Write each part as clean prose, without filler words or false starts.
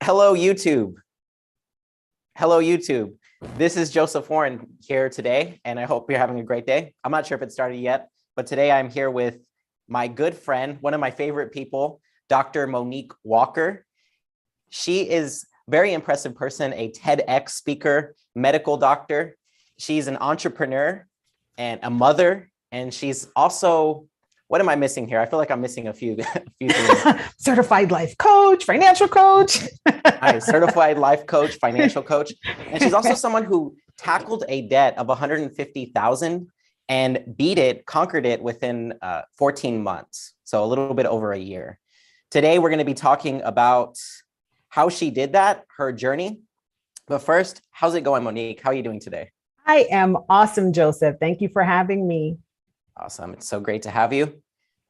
Hello, YouTube. Hello, YouTube. This is Joseph Warren here today, and I hope you're having a great day. I'm not sure if it started yet, but today I'm here with my good friend, one of my favorite people, Dr. Monique Walker. She is a very impressive person, a TEDx speaker, medical doctor. She's an entrepreneur and a mother, and she's also, what am I missing here? I feel like I'm missing a few things. Certified life coach, financial coach. Certified life coach, financial coach. And she's also someone who tackled a debt of $150,000 and conquered it within 14 months. So a little bit over a year. Today, we're going to be talking about how she did that, her journey. But first, how's it going, Monique? How are you doing today? I am awesome, Joseph. Thank you for having me. Awesome. It's so great to have you.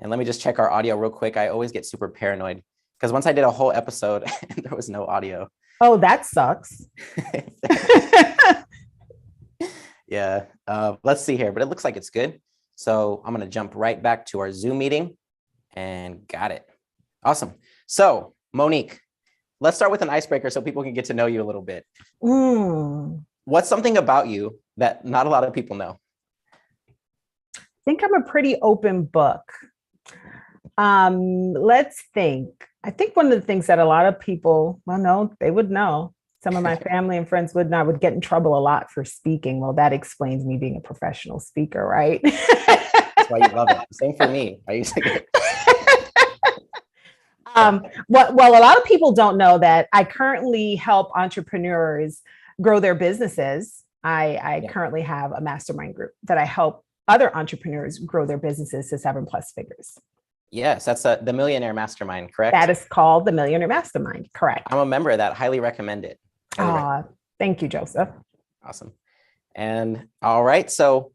And let me just check our audio real quick. I always get super paranoid because once I did a whole episode and there was no audio. Oh, that sucks. Yeah. Let's see here, but it looks like it's good. So I'm going to jump right back to our Zoom meeting and got it. Awesome. So Monique, let's start with an icebreaker so people can get to know you a little bit. What's something about you that not a lot of people know? I think I'm a pretty open book. Let's think. I think one of the things that a lot of people, they would know. Some of my family and friends would know. I would get in trouble a lot for speaking. Well, that explains me being a professional speaker, right? That's why you love it. Same for me. I used to get well, a lot of people don't know that I currently help entrepreneurs grow their businesses. I currently have a mastermind group that I help other entrepreneurs grow their businesses to 7+ figures. Yes, that's the Millionaire Mastermind, correct? That is called the Millionaire Mastermind, correct. I'm a member of that. Highly recommend it. Thank you, Joseph. Awesome. And all right, so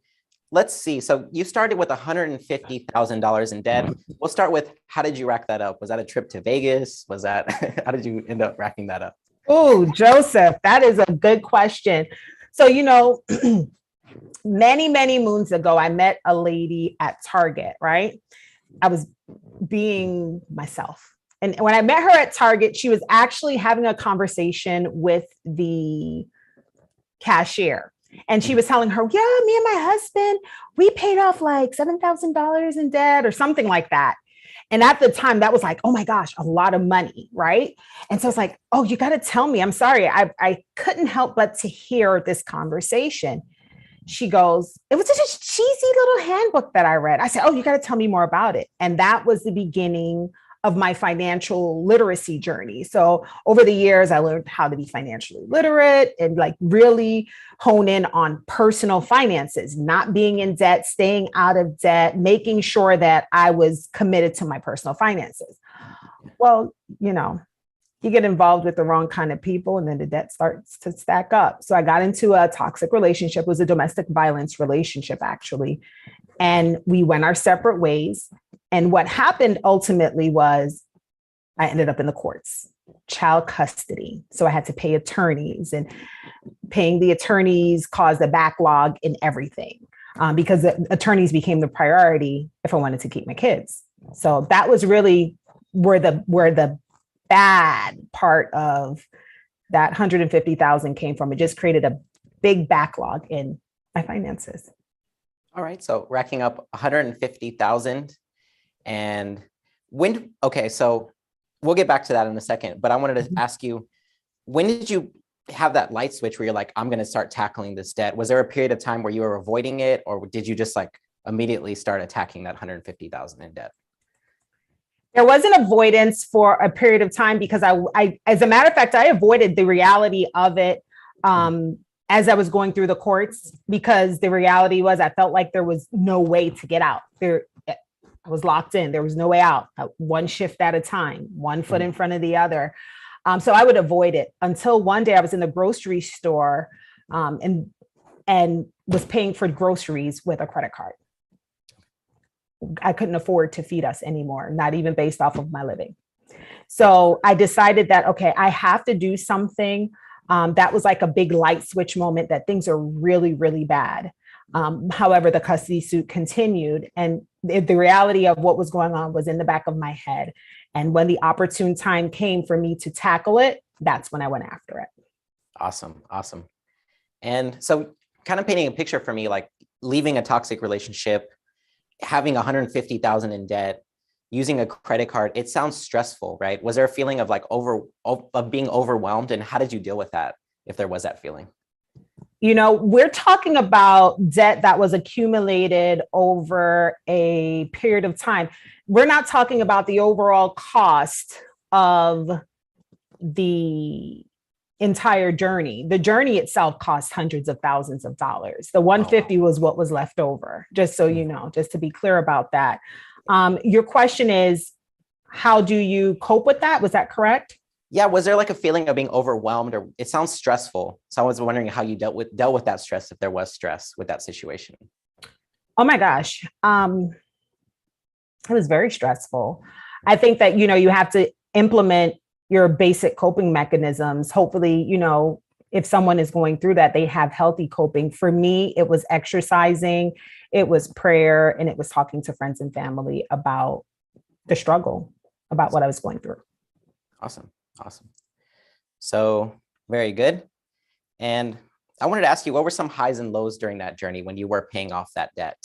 let's see. So you started with $150,000 in debt. We'll start with, how did you rack that up? Was that a trip to Vegas? How did you end up racking that up? Oh, Joseph, that is a good question. So, many, many moons ago, I met a lady at Target, right? I was being myself. And when I met her at Target, she was actually having a conversation with the cashier. And she was telling her, yeah, me and my husband, we paid off like $7,000 in debt or something like that. And at the time that was like, oh my gosh, a lot of money. Right. And so it's like, oh, you got to tell me. I'm sorry. I couldn't help but to hear this conversation. She goes, it was such a cheesy little handbook that I read. I said, oh, you got to tell me more about it. And that was the beginning of my financial literacy journey. So over the years, I learned how to be financially literate and really hone in on personal finances, not being in debt, staying out of debt, making sure that I was committed to my personal finances. Well, you get involved with the wrong kind of people and then the debt starts to stack up. So I got into a toxic relationship. It was a domestic violence relationship, actually. And we went our separate ways. And what happened ultimately was I ended up in the courts, child custody. So I had to pay attorneys, and paying the attorneys caused a backlog in everything because the attorneys became the priority if I wanted to keep my kids. So that was really where the bad part of that $150,000 came from. It just created a big backlog in my finances. All right. So racking up $150,000. And so we'll get back to that in a second, but I wanted to ask you, when did you have that light switch where you're like, I'm going to start tackling this debt? Was there a period of time where you were avoiding it, or did you just immediately start attacking that $150,000 in debt? There was an avoidance for a period of time because I, as a matter of fact, I avoided the reality of it as I was going through the courts, because the reality was I felt like there was no way to get out. I was locked in. There was no way out. One shift at a time, one foot in front of the other. So I would avoid it until one day I was in the grocery store and was paying for groceries with a credit card. I couldn't afford to feed us anymore, not even based off of my living. So I decided that, okay, I have to do something. That was like a big light switch moment that things are really, really bad. However, the custody suit continued, and the reality of what was going on was in the back of my head. And when the opportune time came for me to tackle it, that's when I went after it. Awesome. Awesome. And so kind of painting a picture for me, like leaving a toxic relationship, having 150,000 in debt, using a credit card, it sounds stressful, right? Was there a feeling of like of being overwhelmed, and how did you deal with that if there was that feeling? You know, we're talking about debt that was accumulated over a period of time. We're not talking about the overall cost of the entire journey. The journey itself cost hundreds of thousands of dollars. The 150 was what was left over, just so you know, just to be clear about that. Your question is, how do you cope with that? Was that correct? Yeah. Was there like a feeling of being overwhelmed, or it sounds stressful? So I was wondering how you dealt with that stress, if there was stress with that situation. Oh my gosh. It was very stressful. I think that, you know, you have to implement your basic coping mechanisms. Hopefully, you know, if someone is going through that, they have healthy coping. For me, it was exercising, it was prayer, and it was talking to friends and family about the struggle, about what I was going through. Awesome. Awesome. So very good. And I wanted to ask you, what were some highs and lows during that journey when you were paying off that debt?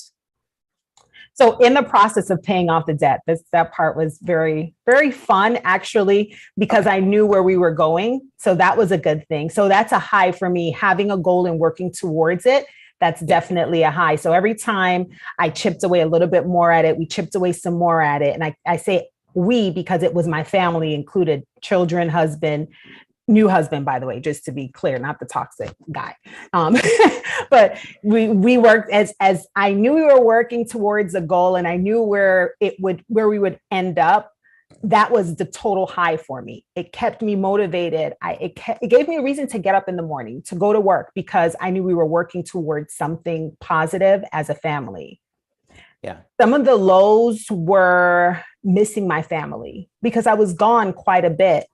So in the process of paying off the debt, that part was very, very fun, actually, because I knew where we were going. So that was a good thing. So that's a high for me, having a goal and working towards it. That's definitely a high. So every time I chipped away a little bit more at it, we chipped away some more at it. And I say we, because it was my family, included children, husband, new husband, by the way, just to be clear, not the toxic guy. But we worked as I knew we were working towards a goal, and I knew where we would end up. That was the total high for me. It kept me motivated. It gave me a reason to get up in the morning, to go to work, because I knew we were working towards something positive as a family. Yeah. Some of the lows were missing my family because I was gone quite a bit.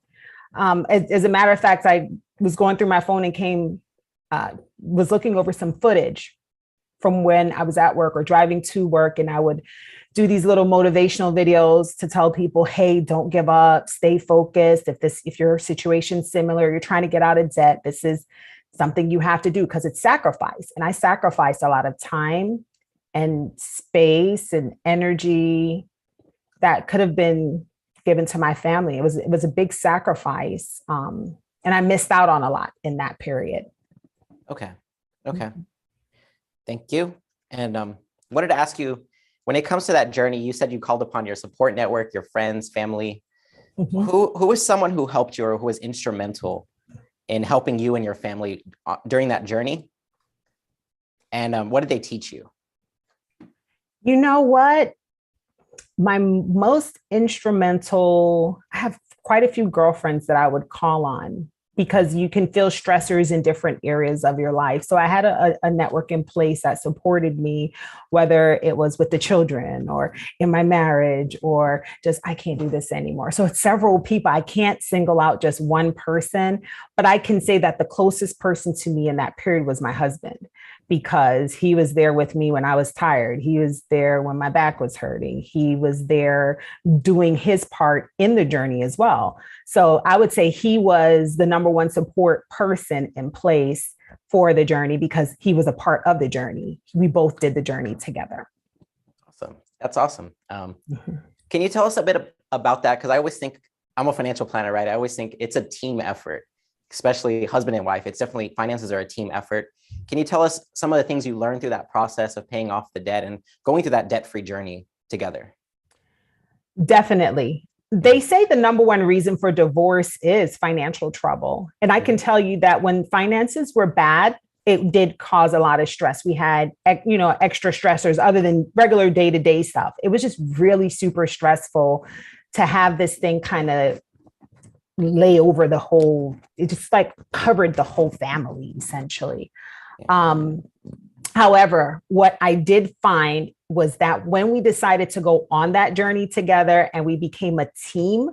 As a matter of fact, I was going through my phone and was looking over some footage from when I was at work or driving to work. And I would do these little motivational videos to tell people, hey, don't give up, stay focused. If your situation's similar, you're trying to get out of debt, this is something you have to do, because it's sacrifice. And I sacrificed a lot of time and space and energy that could have been given to my family. It was a big sacrifice. And I missed out on a lot in that period. Okay. Thank you. And wanted to ask you, when it comes to that journey, you said you called upon your support network, your friends, family. Mm-hmm. Who was someone who helped you, or who was instrumental in helping you and your family during that journey? And what did they teach you? You know what? My most instrumental, I have quite a few girlfriends that I would call on, because you can feel stressors in different areas of your life. So I had a network in place that supported me, whether it was with the children or in my marriage, or just, I can't do this anymore. So it's several people. I can't single out just one person, but I can say that the closest person to me in that period was my husband, because he was there with me when I was tired. He was there when my back was hurting. He was there doing his part in the journey as well. So I would say he was the number one support person in place for the journey, because he was a part of the journey. We both did the journey together. Awesome. That's awesome. Can you tell us a bit about that? Because I always think, I'm a financial planner, right? I always think it's a team effort, especially husband and wife. It's definitely, finances are a team effort. Can you tell us some of the things you learned through that process of paying off the debt and going through that debt-free journey together? Definitely. They say the number one reason for divorce is financial trouble. And I can tell you that when finances were bad, it did cause a lot of stress. We had, extra stressors other than regular day-to-day stuff. It was just really super stressful to have this thing kind of lay over it just like covered the whole family, essentially. However, what I did find was that when we decided to go on that journey together and we became a team,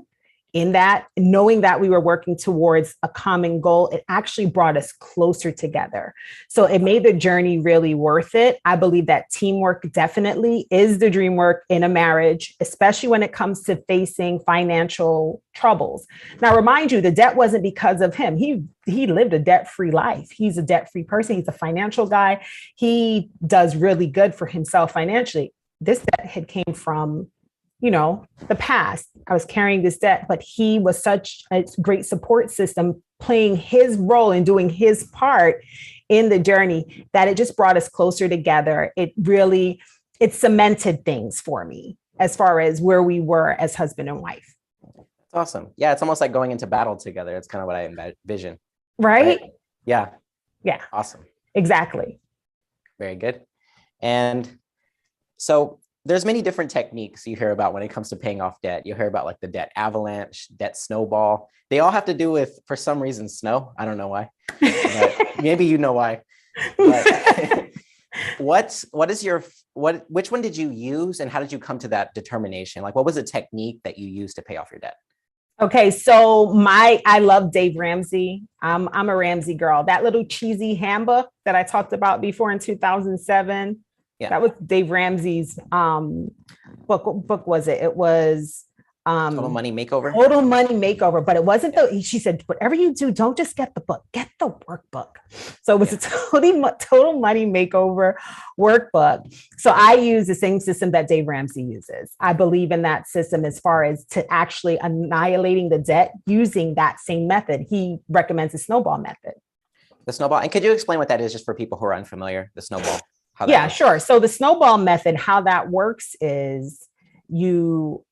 in that, knowing that we were working towards a common goal, it actually brought us closer together. So it made the journey really worth it. I believe that teamwork definitely is the dream work in a marriage, especially when it comes to facing financial troubles. Now, remind you, the debt wasn't because of him. He lived a debt-free life. He's a debt-free person. He's a financial guy. He does really good for himself financially. This debt had came from, the past. I was carrying this debt, but he was such a great support system, playing his role and doing his part in the journey, that it just brought us closer together. It cemented things for me as far as where we were as husband and wife. That's awesome. Yeah. It's almost like going into battle together. It's kind of what I envision. Right? Yeah. Yeah. Awesome. Exactly. Very good. And so there's many different techniques you hear about when it comes to paying off debt. You hear about like the debt avalanche, debt snowball. They all have to do with, for some reason, snow. I don't know why, but maybe you know why. But which one did you use, and how did you come to that determination? Like, what was the technique that you used to pay off your debt? Okay, so I love Dave Ramsey. I'm a Ramsey girl. That little cheesy handbook that I talked about before in 2007. Yeah. That was Dave Ramsey's book. What book was it? It was Total Money Makeover. Total Money Makeover. But it wasn't she said, whatever you do, don't just get the book, get the workbook. So it was a Total Money Makeover workbook. So I use the same system that Dave Ramsey uses. I believe in that system as far as to actually annihilating the debt using that same method. He recommends the snowball method. The snowball. And could you explain what that is just for people who are unfamiliar, the snowball? Yeah, sure. So the snowball method, how that works is you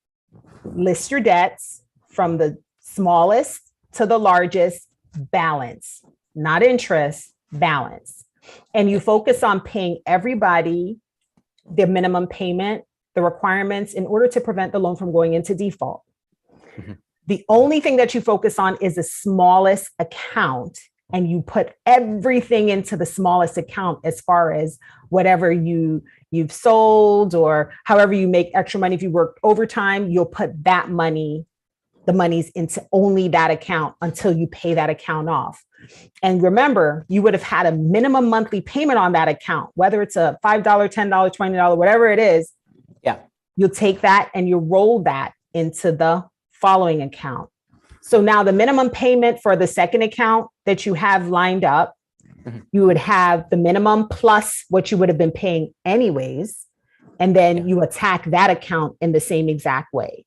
list your debts from the smallest to the largest, balance, not interest, balance. And you focus on paying everybody the minimum payment, the requirements, in order to prevent the loan from going into default. Mm-hmm. The only thing that you focus on is the smallest account, and you put everything into the smallest account as far as whatever you've sold or however you make extra money. If you work overtime, you'll put the monies into only that account until you pay that account off. And remember, you would have had a minimum monthly payment on that account, whether it's a $5, $10, $20, whatever it is. Yeah. You'll take that and you roll that into the following account. So now the minimum payment for the second account that you have lined up, mm-hmm. you would have the minimum plus what you would have been paying anyways. And then you attack that account in the same exact way.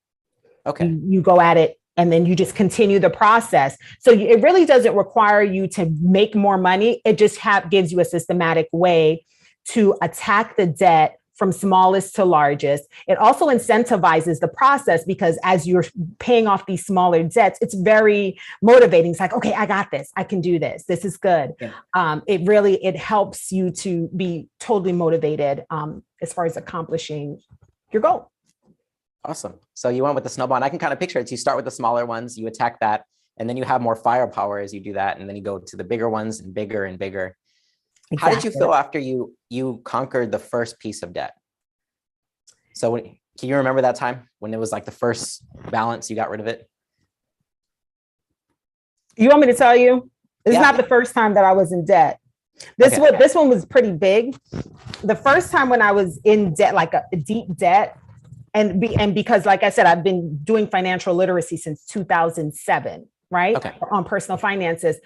Okay. You go at it and then you just continue the process. So it really doesn't require you to make more money. It just gives you a systematic way to attack the debt from smallest to largest. It also incentivizes the process because as you're paying off these smaller debts, it's very motivating. It's like, okay, I got this. I can do this. This is good. Yeah. It helps you to be totally motivated as far as accomplishing your goal. Awesome. So you went with the snowball, and I can kind of picture it. So you start with the smaller ones, you attack that, and then you have more firepower as you do that. And then you go to the bigger ones and bigger and bigger. Exactly. How did you feel after you conquered the first piece of debt? So can you remember that time when it was like the first balance, you got rid of it? You want me to tell you? It's not the first time that I was in debt. This one was pretty big. The first time when I was in debt, like a deep debt, and because, like I said, I've been doing financial literacy since 2007, right? Okay. On personal finances.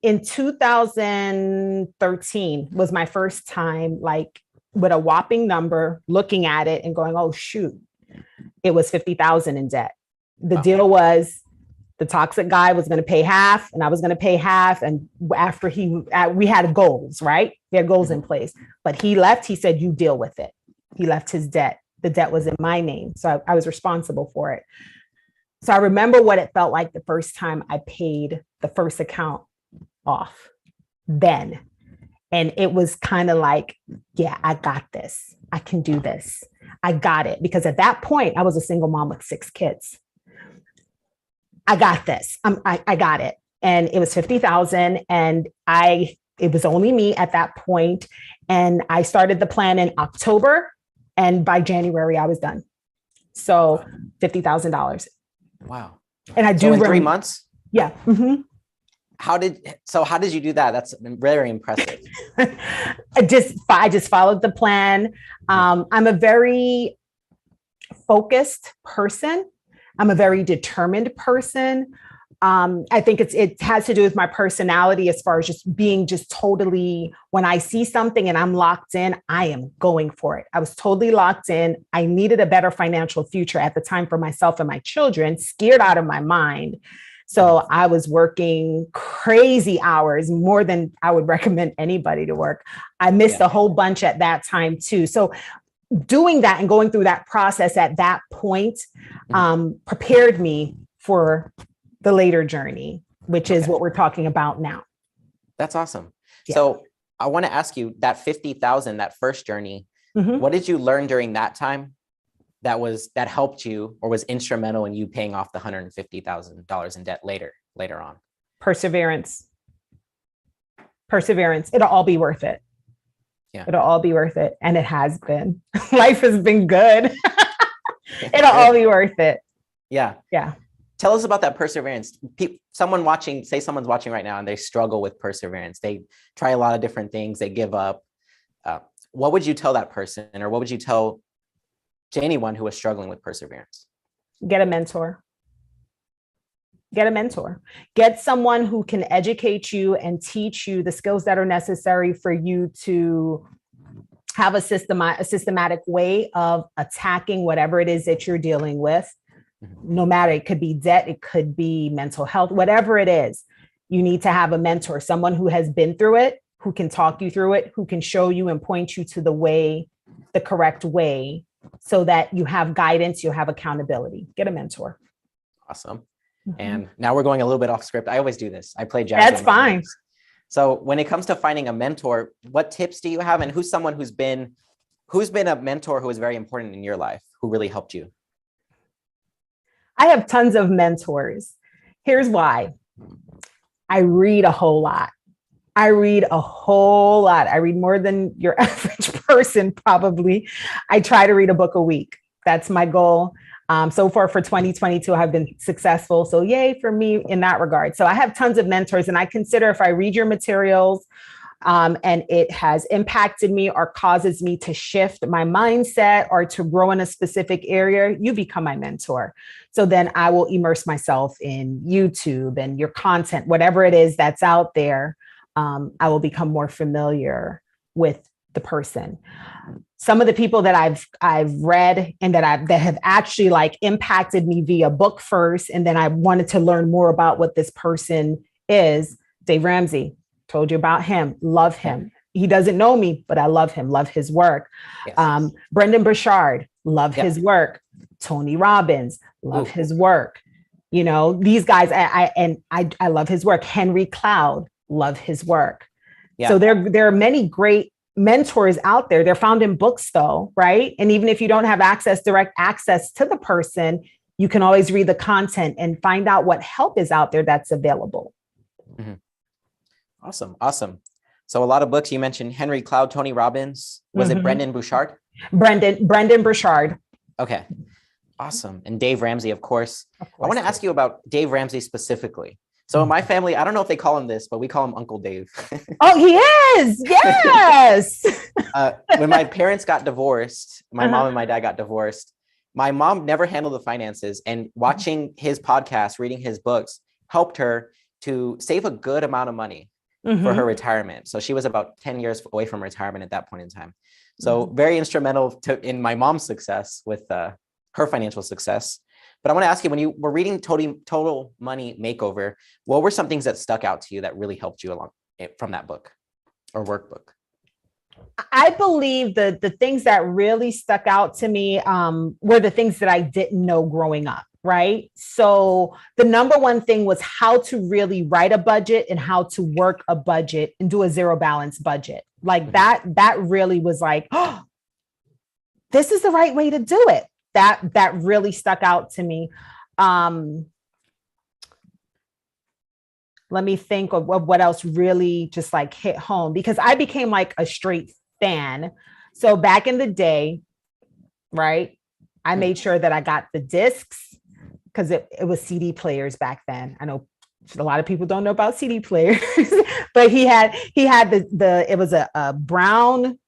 In 2013 was my first time, like with a whopping number, looking at it and going, oh, shoot, it was 50,000 in debt. The deal was the toxic guy was going to pay half and I was going to pay half. And after we had goals, right? We had goals in place, but he left. He said, you deal with it. He left his debt. The debt was in my name. So I was responsible for it. So I remember what it felt like the first time I paid the first account off then. And it was kind of like, yeah, I got this. I can do this. I got it. Because at that point, I was a single mom with 6 kids. I got this. I got it. And it was 50,000. And it was only me at that point. And I started the plan in October. And by January, I was done. So $50,000. Wow. And I do So in 3 months? Yeah. Mm-hmm. How did you do that? That's very impressive. I just followed the plan. I'm a very focused person. I'm a very determined person. I think it has to do with my personality as far as just being just totally, when I see something and I'm locked in, I am going for it. I was totally locked in. I needed a better financial future at the time for myself and my children, scared out of my mind. So I was working crazy hours, more than I would recommend anybody to work. I missed a whole bunch at that time too. So doing that and going through that process at that point prepared me for the later journey, which is what we're talking about now. That's awesome. Yeah. So I want to ask you, that 50,000, that first journey, what did you learn during that time that helped you or was instrumental in you paying off the $150,000 in debt later on? Perseverance. It'll all be worth it. Yeah. It'll all be worth it. And it has been. Life has been good. It'll all be worth it. Yeah. Yeah. Tell us about that perseverance. Someone's watching right now and they struggle with perseverance. They try a lot of different things. They give up. What would you tell that person, or what would you tell to anyone who is struggling with perseverance? Get a mentor. Get someone who can educate you and teach you the skills that are necessary for you to have a systematic way of attacking whatever it is that you're dealing with. No matter, it could be debt, it could be mental health, whatever it is, you need to have a mentor, someone who has been through it, who can talk you through it, who can show you and point you to the correct way, so that you have guidance, you have accountability. Get a mentor. Awesome. And now we're going a little bit off script. I always do this. I play jazz. That's fine. So when it comes to finding a mentor, what tips do you have? And who's someone who's been a mentor who is very important in your life, who really helped you? I have tons of mentors. Here's why. I read a whole lot. I read more than your average person, probably. I try to read a book a week. That's my goal. So far for 2022, I've been successful. So yay for me in that regard. So I have tons of mentors, and I consider if I read your materials and it has impacted me or causes me to shift my mindset or to grow in a specific area, you become my mentor. So then I will immerse myself in YouTube and your content, whatever it is that's out there. I will become more familiar with the person. Some of the people that I've read and that have actually like impacted me via book first, and then I wanted to learn more about what this person is. Dave Ramsey, told you about him. Love him. He doesn't know me, but I love him. Love his work. Yes. Brendan Burchard, love his work. Tony Robbins, love his work. You know, these guys, I love his work. Henry Cloud, love his work. Yeah. So there are many great mentors out there. They're found in books though, right? And even if you don't have direct access to the person, you can always read the content and find out what help is out there that's available. Mm-hmm. Awesome. So a lot of books. You mentioned Henry Cloud, Tony Robbins. Was it Brendan Burchard? Brendan Burchard. Okay. Awesome. And Dave Ramsey, of course. I want to ask you about Dave Ramsey specifically. So in my family, I don't know if they call him this, but we call him Uncle Dave. Oh, he is. Yes. When my parents got divorced, my mom and my dad got divorced. My mom never handled the finances, and watching his podcast, reading his books helped her to save a good amount of money for her retirement. So she was about 10 years away from retirement at that point in time. So very instrumental in my mom's success with her financial success. But I want to ask you, when you were reading Total Money Makeover, what were some things that stuck out to you that really helped you along from that book or workbook? I believe the things that really stuck out to me were the things that I didn't know growing up, right? So the number one thing was how to really write a budget and how to work a budget and do a zero balance budget. Like that really was like, oh, this is the right way to do it. That really stuck out to me. Let me think of what else really just like hit home, because I became like a straight fan. So back in the day, right, I made sure that I got the discs, because it was CD players back then. I know a lot of people don't know about CD players, but he had it was a brown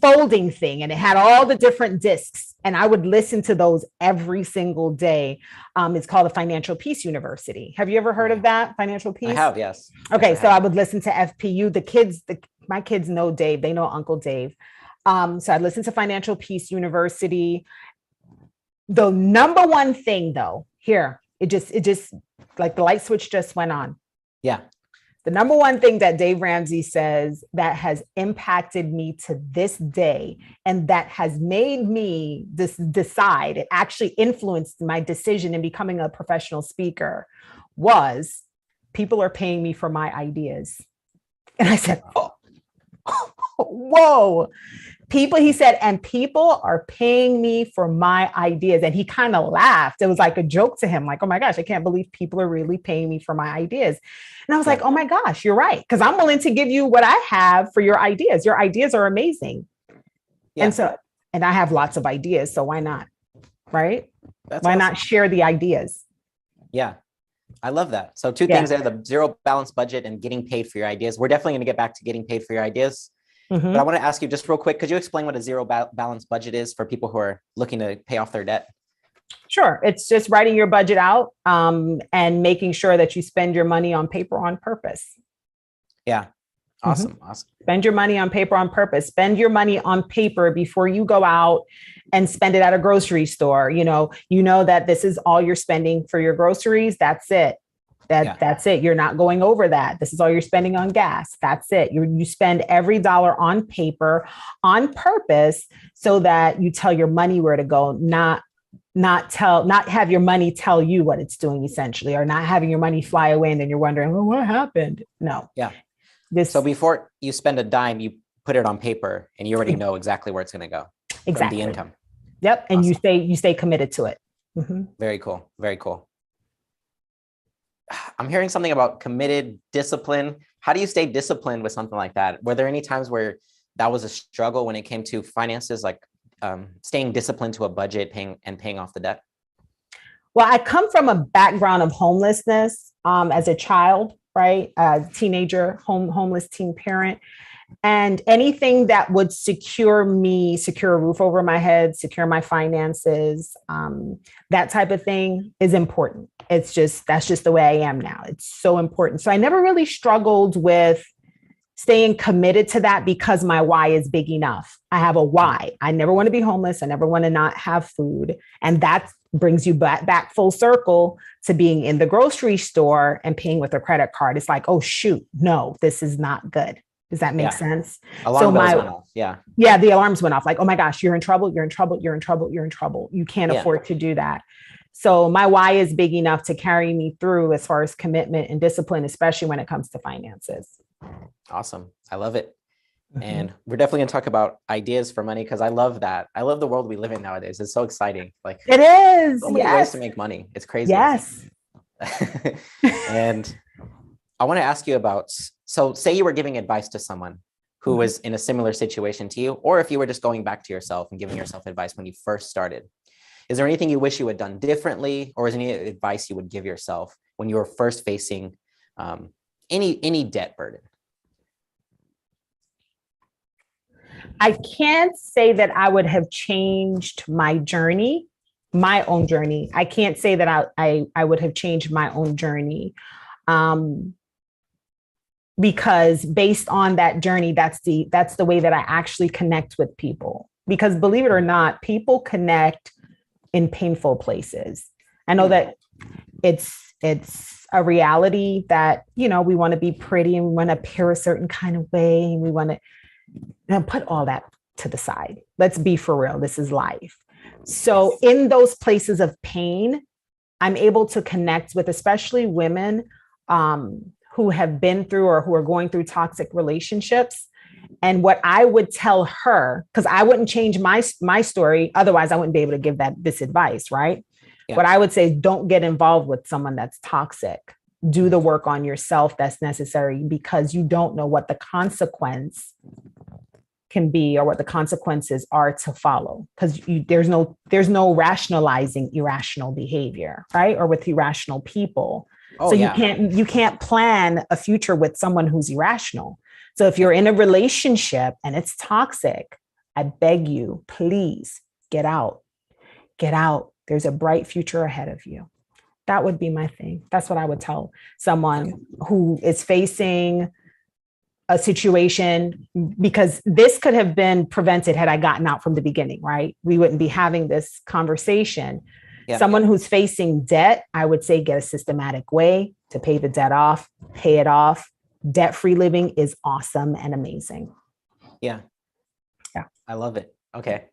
folding thing, and it had all the different discs, and I would listen to those every single day. It's called the Financial Peace University. Have you ever heard of that? Financial Peace? I have, yes. Okay, yes, so I would listen to FPU. My kids know Dave. They know Uncle Dave. So I'd listen to Financial Peace University. The number one thing, though, here, it just like the light switch just went on. Yeah. The number one thing that Dave Ramsey says that has impacted me to this day, and that has made me decide, it actually influenced my decision in becoming a professional speaker, was people are paying me for my ideas. And I said, oh, whoa. He said, and people are paying me for my ideas. And he kind of laughed. It was like a joke to him, like, oh my gosh, I can't believe people are really paying me for my ideas. And I was like, oh my gosh, you're right. Because I'm willing to give you what I have for your ideas. Your ideas are amazing. Yeah. And I have lots of ideas. So why not? Right? Why awesome. Not share the ideas? Yeah. I love that. So two things there, the zero balance budget and getting paid for your ideas. We're definitely going to get back to getting paid for your ideas. Mm-hmm. But I want to ask you just real quick, could you explain what a zero balance budget is for people who are looking to pay off their debt? Sure. It's just writing your budget out and making sure that you spend your money on paper on purpose. Yeah. Awesome. Mm-hmm. Awesome. Spend your money on paper on purpose. Spend your money on paper before you go out and spend it at a grocery store. You know that this is all you're spending for your groceries. That's it. That's it. You're not going over that. This is all you're spending on gas. That's it. You spend every dollar on paper on purpose so that you tell your money where to go, not have your money tell you what it's doing, essentially, or not having your money fly away and then you're wondering, well, what happened? No. Yeah. So before you spend a dime, you put it on paper and you already know exactly where it's going to go. Exactly. The income. Yep. And awesome. you stay committed to it. Mm-hmm. Very cool. Very cool. I'm hearing something about committed discipline. How do you stay disciplined with something like that? Were there any times where that was a struggle when it came to finances, like staying disciplined to a budget, paying off the debt? Well, I come from a background of homelessness as a child, right? Teenager, homeless teen parent. And anything that would secure a roof over my head, secure my finances, that type of thing is important. That's just the way I am now. It's so important. So I never really struggled with staying committed to that because my why is big enough. I have a why. I never want to be homeless. I never want to not have food. And that brings you back full circle to being in the grocery store and paying with a credit card. It's like, oh, shoot, no, this is not good. Does that make sense? Alarm bells went off. Yeah. Yeah. The alarms went off. Like, oh my gosh, you're in trouble. You're in trouble. You're in trouble. You're in trouble. You can't afford to do that. So my why is big enough to carry me through as far as commitment and discipline, especially when it comes to finances. Awesome. I love it. Mm-hmm. And we're definitely going to talk about ideas for money because I love that. I love the world we live in nowadays. It's so exciting. Like it is. So many ways to make money. It's crazy. Yes. And I want to ask you about, so say you were giving advice to someone who was in a similar situation to you, or if you were just going back to yourself and giving yourself advice when you first started. Is there anything you wish you had done differently, or is there any advice you would give yourself when you were first facing any debt burden? I can't say that I would have changed my journey, my own journey. I can't say that I would have changed my own journey. Because based on that journey, that's the way that I actually connect with people. Because believe it or not, people connect in painful places. I know that it's a reality that, we want to be pretty and we want to appear a certain kind of way. And we want to put all that to the side. Let's be for real. This is life. So in those places of pain, I'm able to connect with especially women who have been through or who are going through toxic relationships. And what I would tell her, because I wouldn't change my story, otherwise I wouldn't be able to give this advice, right? Yeah. What I would say is don't get involved with someone that's toxic. Do the work on yourself that's necessary because you don't know what the consequence can be or what the consequences are to follow, because there's no rationalizing irrational behavior, right? Or with irrational people. Oh, So yeah. you can't plan a future with someone who's irrational. So if you're in a relationship and it's toxic, I beg you, please get out. Get out. There's a bright future ahead of you. That would be my thing. That's what I would tell someone who is facing a situation, because this could have been prevented had I gotten out from the beginning, right? We wouldn't be having this conversation. Yeah. Someone who's facing debt, I would say get a systematic way to pay the debt off, pay it off. Debt-free living is awesome and amazing. Yeah. Yeah. I love it. Okay.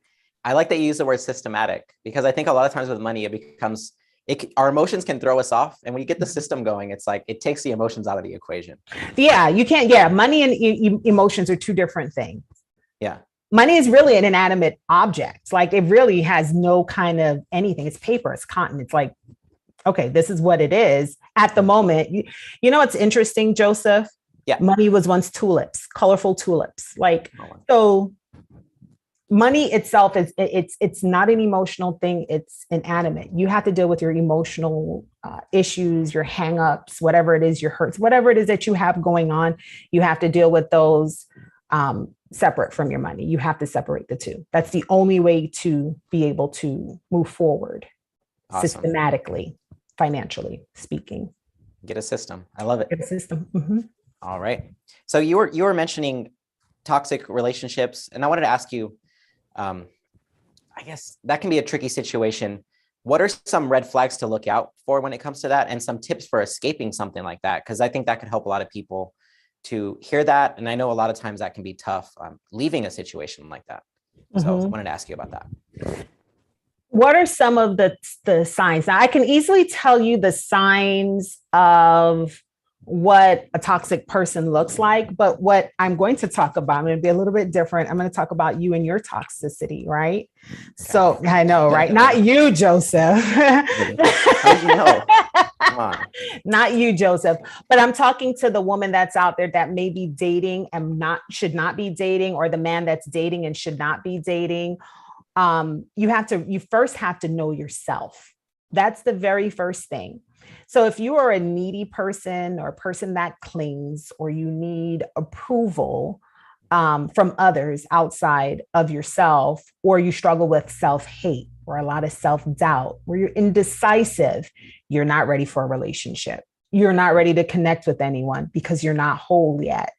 I like that you use the word systematic, because I think a lot of times with money, it becomes, our emotions can throw us off. And when you get the system going, it's like, it takes the emotions out of the equation. Yeah. You can't, yeah. Money and emotions are two different things. Yeah. Money is really an inanimate object. Like, it really has no kind of anything. It's paper, it's cotton. It's like, okay, this is what it is at the moment. You know, what's interesting, Joseph? Yeah. Money was once tulips, colorful tulips. Like, so money itself is, it's not an emotional thing. It's inanimate. You have to deal with your emotional issues, your hangups, whatever it is, your hurts, whatever it is that you have going on. You have to deal with those separate from your money. You have to separate the two. That's the only way to be able to move forward systematically, financially speaking. Get a system. I love it. Get a system. Mm-hmm. All right. So you were mentioning toxic relationships, and I wanted to ask you, I guess that can be a tricky situation. What are some red flags to look out for when it comes to that, and some tips for escaping something like that? Because I think that could help a lot of people to hear that. And I know a lot of times that can be tough, leaving a situation like that. So I wanted to ask you about that. What are some of the signs? Now, I can easily tell you the signs of what a toxic person looks like, but what I'm going to talk about, I'm going to be a little bit different. I'm going to talk about you and your toxicity, right? Okay. So I know, right? Not you, Joseph. How did you know? Come on. Not you, Joseph, but I'm talking to the woman that's out there that may be dating and should not be dating, or the man that's dating and should not be dating. You first have to know yourself. That's the very first thing. So if you are a needy person, or a person that clings, or you need approval from others outside of yourself, or you struggle with self-hate or a lot of self-doubt, where you're indecisive, you're not ready for a relationship. You're not ready to connect with anyone because you're not whole yet.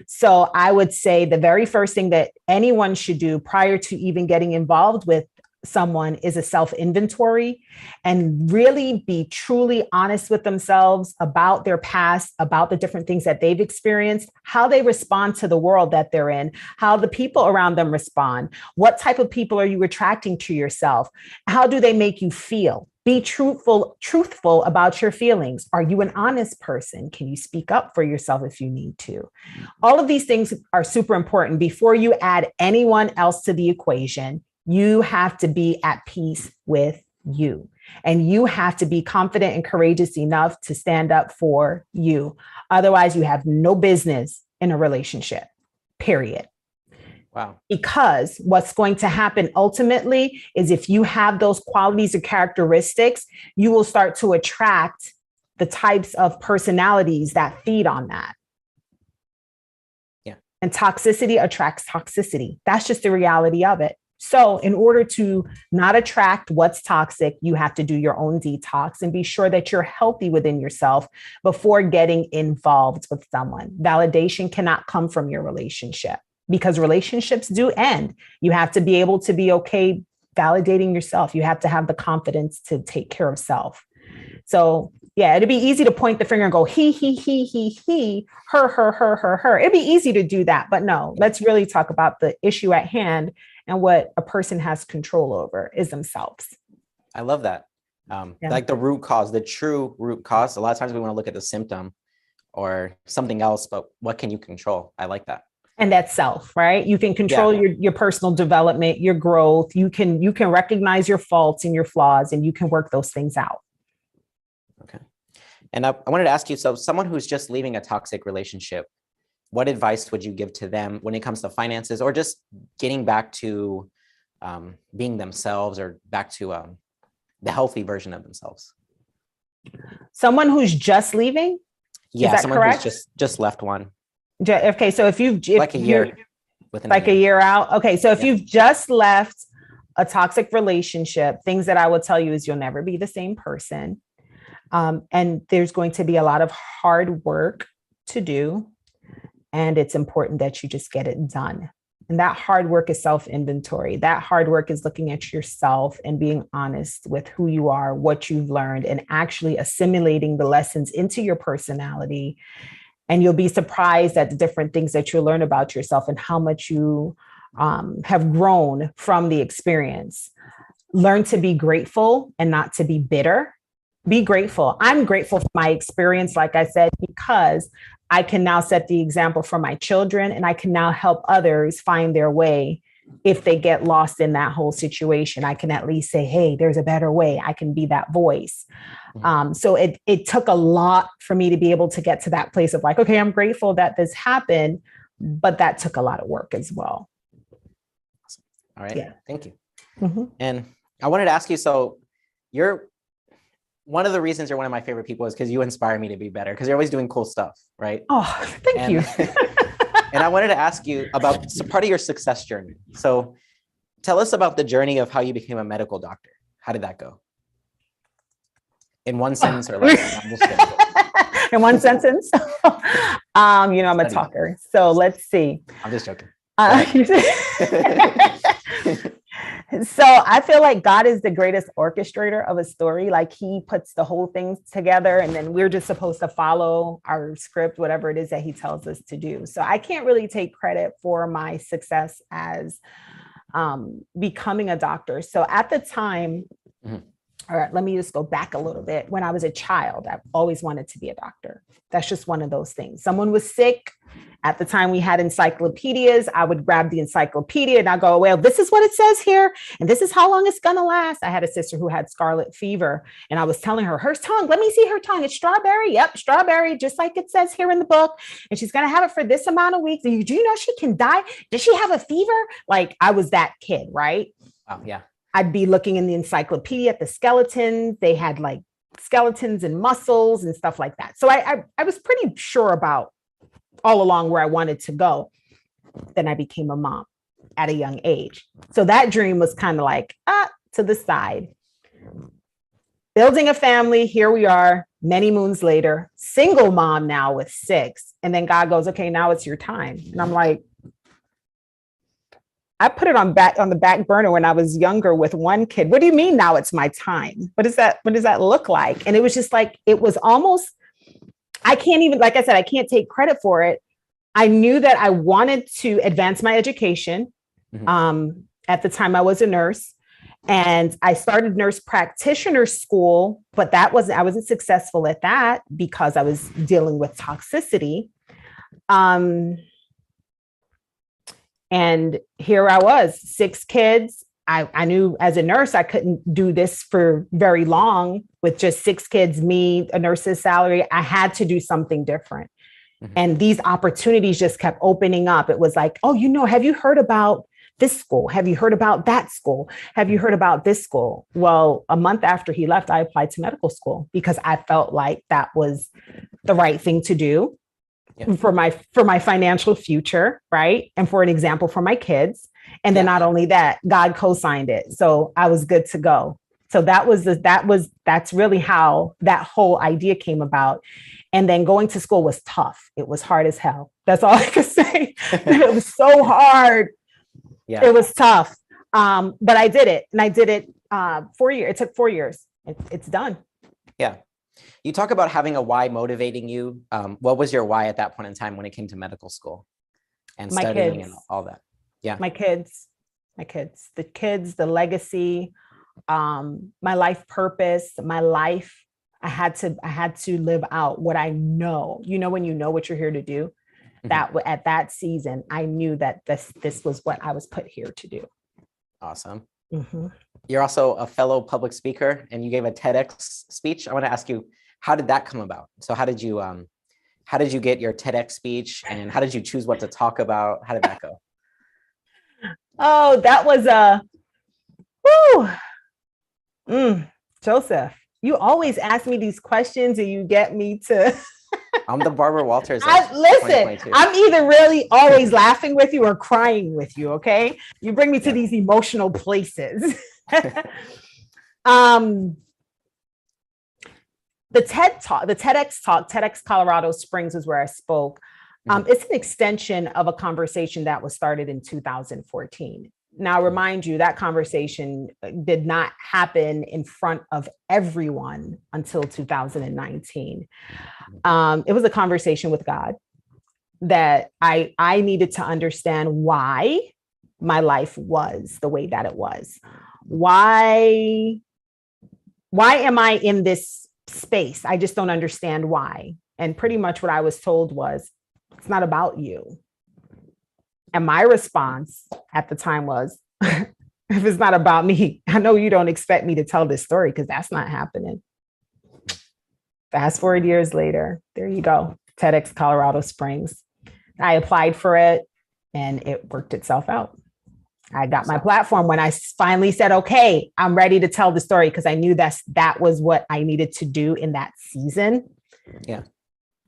So I would say the very first thing that anyone should do prior to even getting involved with someone is a self-inventory, and really be truly honest with themselves about their past, about the different things that they've experienced, how they respond to the world that they're in, how the people around them respond. What type of people are you attracting to yourself? How do they make you feel? Be truthful about your feelings. Are you an honest person? Can you speak up for yourself if you need to? All of these things are super important. Before you add anyone else to the equation, you have to be at peace with you, and you have to be confident and courageous enough to stand up for you. Otherwise, you have no business in a relationship, period. Wow. Because what's going to happen ultimately is, if you have those qualities or characteristics, you will start to attract the types of personalities that feed on that. Yeah. And toxicity attracts toxicity. That's just the reality of it. So in order to not attract what's toxic, you have to do your own detox and be sure that you're healthy within yourself before getting involved with someone. Validation cannot come from your relationship, because relationships do end. You have to be able to be okay validating yourself. You have to have the confidence to take care of self. So yeah, it'd be easy to point the finger and go, he, her. It'd be easy to do that, but no, let's really talk about the issue at hand. And what a person has control over is themselves. I love that. Like the root cause, the true root cause. A lot of times we want to look at the symptom or something else, but what can you control? I like that. And that's self, right? You can control your personal development, your growth. You can recognize your faults and your flaws, and you can work those things out. Okay. And I wanted to ask you, so someone who's just leaving a toxic relationship, what advice would you give to them when it comes to finances, or just getting back to being themselves, or back to the healthy version of themselves? Someone who's just leaving? Yeah, is that someone correct? who's just left one. Okay, so if Like a year. Like a year out. Okay, so if Yeah. you've just left a toxic relationship, things that I will tell you is you'll never be the same person. And there's going to be a lot of hard work to do. And it's important that you just get it done. And that hard work is self-inventory. That hard work is looking at yourself and being honest with who you are, what you've learned, and actually assimilating the lessons into your personality. And you'll be surprised at the different things that you'll learn about yourself and how much you have grown from the experience. Learn to be grateful and not to be bitter. Be grateful. I'm grateful for my experience, like I said, because I can now set the example for my children, and I can now help others find their way. If they get lost in that whole situation, I can at least say, hey, there's a better way. I can be that voice. So it took a lot for me to be able to get to that place of like, okay, I'm grateful that this happened, but that took a lot of work as well. All right. Yeah. Thank you. Mm-hmm. And I wanted to ask you, so one of the reasons you're one of my favorite people is because you inspire me to be better, because you're always doing cool stuff, right? Oh, thank you. And I wanted to ask you about part of your success journey. So tell us about the journey of how you became a medical doctor. How did that go? In one sentence or less? I'm just kidding. In one sentence? I'm a talker. So let's see. I'm just joking. So I feel like God is the greatest orchestrator of a story. Like he puts the whole thing together, and then we're just supposed to follow our script, whatever it is that he tells us to do. So I can't really take credit for my success as becoming a doctor. So at the time, all right, let me just go back a little bit. When I was a child, I've always wanted to be a doctor. That's just one of those things. Someone was sick. At the time we had encyclopedias. I would grab the encyclopedia and I go, well, this is what it says here. And this is how long it's going to last. I had a sister who had scarlet fever, and I was telling her tongue, let me see her tongue. It's strawberry. Yep. Strawberry. Just like it says here in the book. And she's going to have it for this amount of weeks. And do you know she can die? Does she have a fever? Like I was that kid, right? Oh, yeah. I'd be looking in the encyclopedia at the skeletons. They had like skeletons and muscles and stuff like that. So I was pretty sure about all along where I wanted to go. Then I became a mom at a young age. So that dream was kind of like to the side. Building a family, here we are, many moons later, single mom now with 6. And then God goes, okay, now it's your time. And I'm like, I put it on the back burner when I was younger with one kid. What do you mean now it's my time? What does that look like? And it was just like, it was almost, I can't even, like I said, I can't take credit for it. I knew that I wanted to advance my education. At the time I was a nurse, and I started nurse practitioner school, but I wasn't successful at that because I was dealing with toxicity. And here I was, 6 kids. I knew as a nurse, I couldn't do this for very long with just 6 kids, me, a nurse's salary. I had to do something different. And these opportunities just kept opening up. It was like, oh, have you heard about this school? Have you heard about that school? Have you heard about this school? Well, a month after he left, I applied to medical school because I felt like that was the right thing to do. Yeah. For my financial future, right? And for an example for my kids. And then not only that, God co-signed it. So I was good to go. So that's really how that whole idea came about. And then going to school was tough. It was hard as hell. That's all I could say. It was so hard. Yeah. It was tough. But I did it. And I did it 4 years. It took 4 years. It's done. Yeah. You talk about having a why motivating you. What was your why at that point in time when it came to medical school and studying and all that? Yeah. My kids, the kids, the legacy, my life purpose, my life. I had to live out what I know. When you know what you're here to do, that at that season, I knew that this was what I was put here to do. Awesome. You're also a fellow public speaker, and you gave a TEDx speech. I want to ask you, how did that come about? So how did how did you get your TEDx speech, and how did you choose what to talk about? How did that go? Oh, that was Joseph, you always ask me these questions and you get me to. I'm the Barbara Walters. Listen, I'm either really always laughing with you or crying with you. Okay. You bring me to these emotional places. The TED Talk, the TEDx Talk, TEDx Colorado Springs is where I spoke. It's an extension of a conversation that was started in 2014. Now, remind you, that conversation did not happen in front of everyone until 2019. It was a conversation with God that I needed to understand why my life was the way that it was. Why am I in this space? I just don't understand why. And pretty much what I was told was, it's not about you. And my response at the time was, if it's not about me, I know you don't expect me to tell this story because that's not happening. Fast forward years later, there you go, TEDx Colorado Springs. I applied for it and it worked itself out. I got my platform when I finally said, okay, I'm ready to tell the story, because I knew that was what I needed to do in that season. Yeah.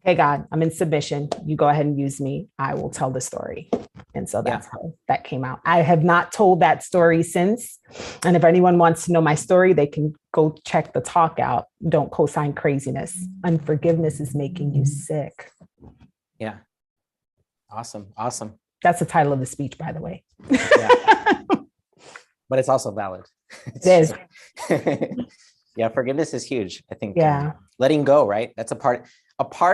Hey, God, I'm in submission. You go ahead and use me. I will tell the story. And so that's how that came out. I have not told that story since. And if anyone wants to know my story, they can go check the talk out. Don't co-sign craziness. Unforgiveness is making you sick. Yeah. Awesome. Awesome. That's the title of the speech, by the way. Yeah. But it's also valid. It is. Yeah. Forgiveness is huge. I think letting go, right? That's a part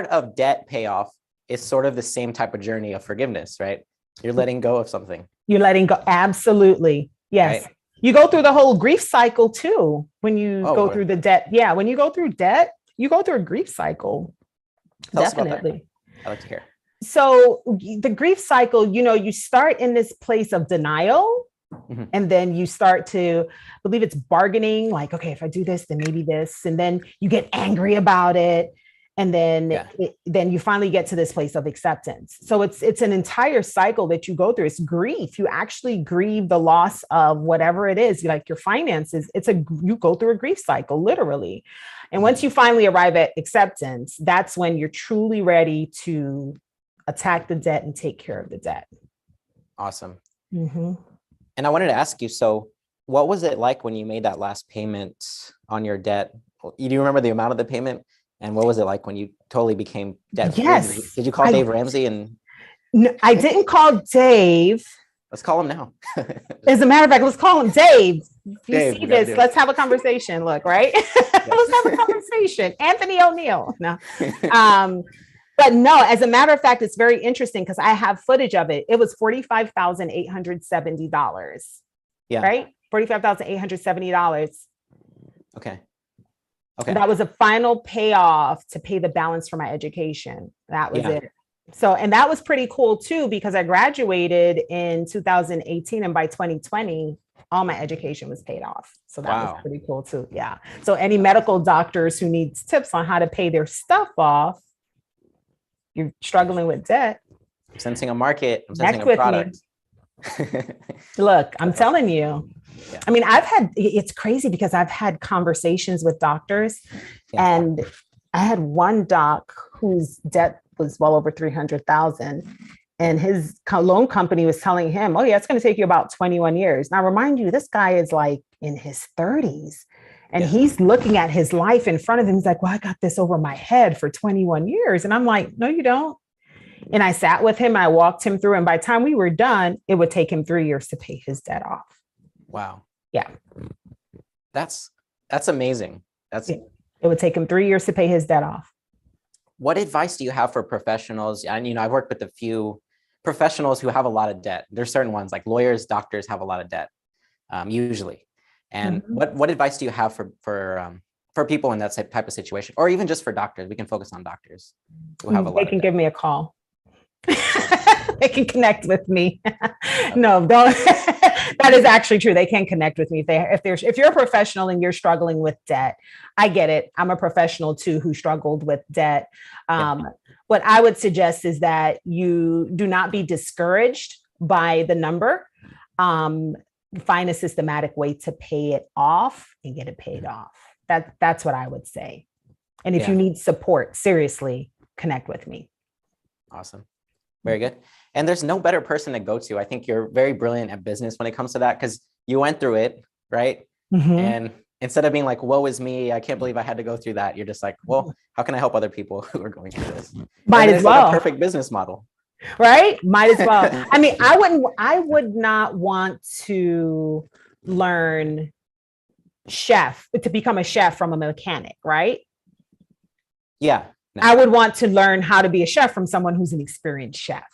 of debt payoff is sort of the same type of journey of forgiveness, right? You're letting go of something. You're letting go. Absolutely. Yes. Right? You go through the whole grief cycle too. When you go through the debt. Yeah. When you go through debt, you go through a grief cycle. Tell Definitely. I like to hear. So the grief cycle, you start in this place of denial. Mm-hmm. And then you start to believe it's bargaining, like, okay, if I do this, then maybe this, and then you get angry about it. And then, then you finally get to this place of acceptance. So it's an entire cycle that you go through. It's grief. You actually grieve the loss of whatever it is, like your finances. You go through a grief cycle, literally. And once you finally arrive at acceptance, that's when you're truly ready to attack the debt and take care of the debt. Awesome. Mm-hmm. And I wanted to ask you, so what was it like when you made that last payment on your debt? Do you remember the amount of the payment? And what was it like when you totally became debt free? Yes. Did you call Dave Ramsey? No, I didn't call Dave. Let's call him now. As a matter of fact, let's call him Dave. If you see this, let's have a conversation. Look, right? Let's have a conversation. Anthony O'Neill. No. But no, as a matter of fact, it's very interesting because I have footage of it. It was $45,870. Yeah. Right? $45,870. Okay. That was a final payoff to pay the balance for my education. That was it. So, and that was pretty cool too, because I graduated in 2018 and by 2020, all my education was paid off. So that was pretty cool too. Yeah. So any medical doctors who needs tips on how to pay their stuff off, you're struggling with debt. I'm sensing a market. I'm sensing a product. Look, I'm telling you. Yeah. I mean, it's crazy because I've had conversations with doctors and I had one doc whose debt was well over 300,000 and his loan company was telling him, oh yeah, it's going to take you about 21 years. Now, remind you, this guy is like in his 30s and he's looking at his life in front of him. He's like, well, I got this over my head for 21 years. And I'm like, no, you don't. And I sat with him, I walked him through, and by the time we were done, it would take him 3 years to pay his debt off. Wow. Yeah. That's amazing. It would take him 3 years to pay his debt off. What advice do you have for professionals? And, I've worked with a few professionals who have a lot of debt. There's certain ones like lawyers, doctors have a lot of debt, usually. And what advice do you have for people in that type of situation, or even just for doctors? We can focus on doctors who have a lot. They can give me a call. They can connect with me. No, don't. That is actually true. They can connect with me if you're a professional and you're struggling with debt. I get it. I'm a professional too who struggled with debt. what I would suggest is that you do not be discouraged by the number. Find a systematic way to pay it off and get it paid off. That's what I would say. And if you need support, seriously, connect with me. Awesome. Very good. And there's no better person to go to. I think you're very brilliant at business when it comes to that, because you went through it, right? And instead of being like, woe is me, I can't believe I had to go through that, you're just like, well, how can I help other people who are going through this? Might as well. Like a perfect business model. Right? Might as well. I mean, I would not want to learn to become a chef from a mechanic, right? Yeah. No. I would want to learn how to be a chef from someone who's an experienced chef.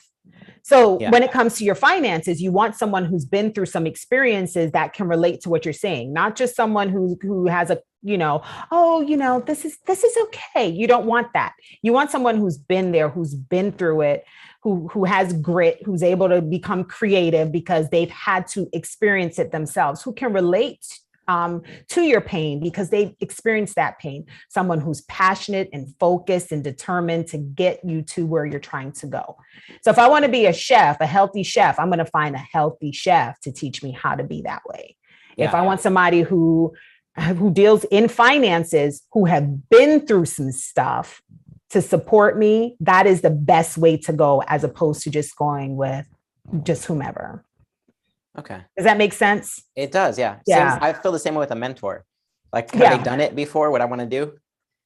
So when it comes to your finances, you want someone who's been through some experiences that can relate to what you're saying, not just someone who has a, this is okay. You don't want that. You want someone who's been there, who's been through it, who has grit, who's able to become creative because they've had to experience it themselves, who can relate to your pain because they've experienced that pain. Someone who's passionate and focused and determined to get you to where you're trying to go. So if I want to be a chef, a healthy chef, I'm going to find a healthy chef to teach me how to be that way. Yeah. If I want somebody who deals in finances, who have been through some stuff to support me, that is the best way to go, as opposed to just going with just whomever. Okay. Does that make sense? It does. Yeah. Yeah. I feel the same way with a mentor. Like, have they done it before? What I want to do?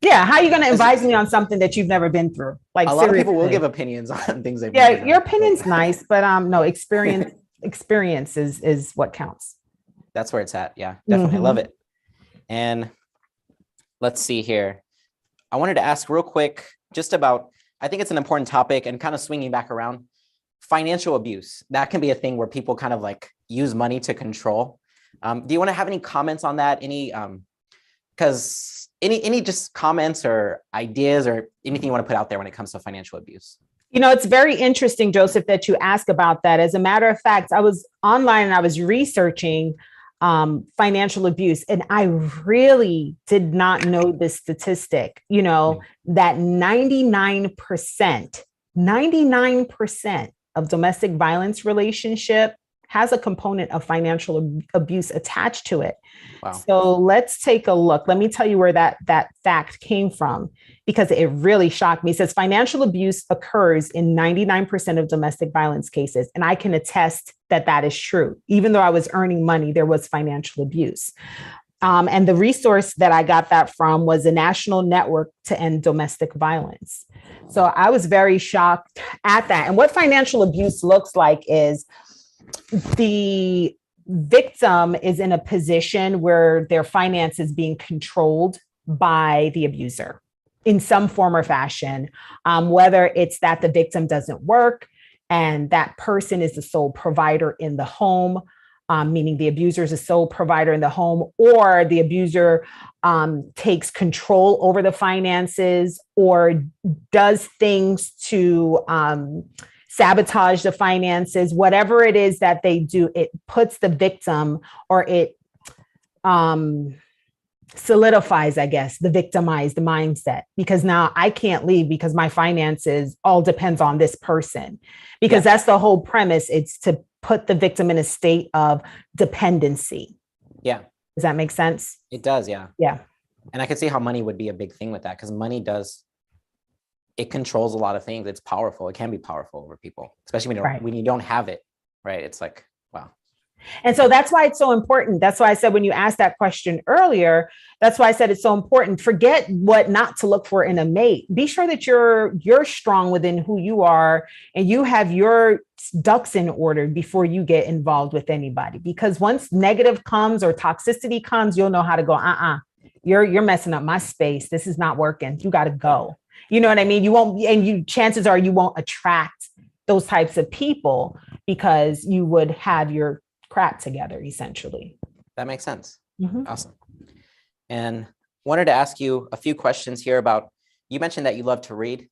Yeah. How are you going to advise me on something that you've never been through? Like, a lot of people will give opinions on things they've never done. Your opinion's nice, but no, experience is what counts. That's where it's at. Yeah, definitely. I love it. And let's see here. I wanted to ask real quick, just about, I think it's an important topic, and kind of swinging back around, financial abuse. That can be a thing where people kind of like use money to control. Do you want to have any comments on that? Any just comments or ideas or anything you want to put out there when it comes to financial abuse? It's very interesting, Joseph, that you ask about that. As a matter of fact, I was online and I was researching financial abuse, and I really did not know this statistic, that 99% of domestic violence relationship has a component of financial abuse attached to it. Wow. So let's take a look. Let me tell you where that fact came from, because it really shocked me. It says financial abuse occurs in 99% of domestic violence cases. And I can attest that that is true. Even though I was earning money, there was financial abuse. And the resource that I got that from was the National Network to End Domestic Violence. So I was very shocked at that. And what financial abuse looks like is the victim is in a position where their finance is being controlled by the abuser in some form or fashion, whether it's that the victim doesn't work and that person is the sole provider in the home, meaning the abuser is a sole provider in the home, or the abuser takes control over the finances or does things to sabotage the finances. Whatever it is that they do, it puts the victim, or it solidifies, I guess, the victimized mindset, because now I can't leave because my finances all depends on this person, because that's the whole premise. It's to put the victim in a state of dependency. Yeah. Does that make sense? It does. Yeah. Yeah. And I can see how money would be a big thing with that, because money it controls a lot of things. It's powerful. It can be powerful over people, especially when you don't have it, right? It's like, wow. And so that's why it's so important. That's why I said, when you asked that question earlier, that's why I said it's so important. Forget what not to look for in a mate. Be sure that you're strong within who you are and you have your ducks in order before you get involved with anybody. Because once negative comes or toxicity comes, you'll know how to go, you're messing up my space. This is not working. You got to go. You know what I mean? You won't, and chances are you won't attract those types of people because you would have your crap together, essentially. That makes sense. Mm-hmm. Awesome. And wanted to ask you a few questions here about, you mentioned that you love to read.